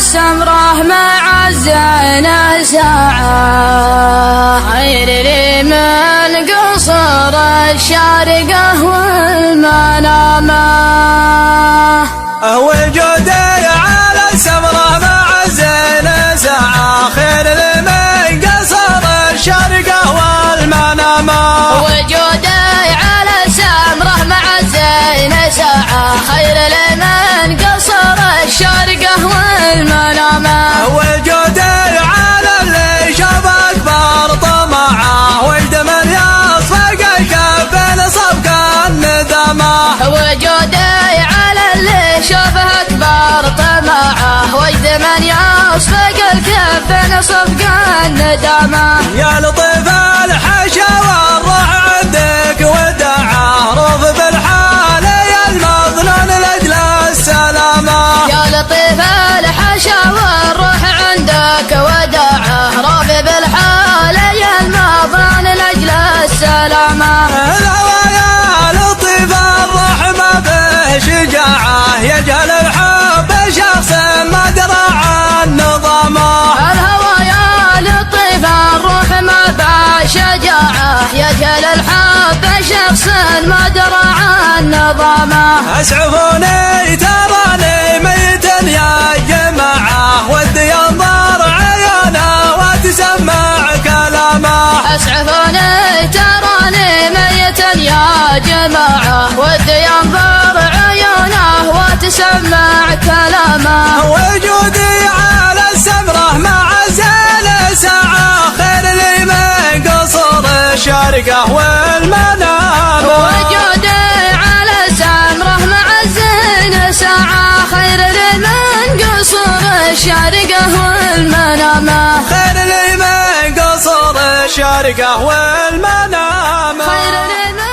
السمرة مع الزينة ساعة، خير لي من قصر الشارقة والمنامة. وجودي على السمرة مع الزينة ساعة، خير لي من قصر الشارقة والمنامة. وجودي على السمرة مع الزينة ساعة، خير لي من قصر الشارقة والمنامة. وجودي على اللي شاف أكبر طمعه، وجد من يصفق الكف لصفق الندامة. وجودي على اللي شاف أكبر طمعه، وجد من يصفق الكف لصفق الندامة. يا لطيف الحشا والروح عندك ودعه، رف بالحال يا المظنون لأجل السلامة. يا لطيف الحشا والروح عندك ودعه، رف بالحال يا المظنون لأجل السلامة. الهوى يا لطيف الروح ما به شجاعة، يجهل الحب شخص ما درى عن نظامه. الهوى يا لطيف الروح ما به شجاعة، يجهل الحب شخص ما درى عن نظامه. اسعفوني تراني ميت يا جماعة، ودي ينظر عيونه وتسمع كلامه. اسعفوني تراني ميتا يا جماعة، ودي ينظر عيونه وتسمع كلامه. وجودي على السمرة مع الزينة ساعة، خير لي من قصر الشارقة والمنامة. وجودي على السمرة مع الزينة ساعة، خير لي من قصر الشارقة والمنامة. خير لي من قصر الشارقة والمنامة. خير لي من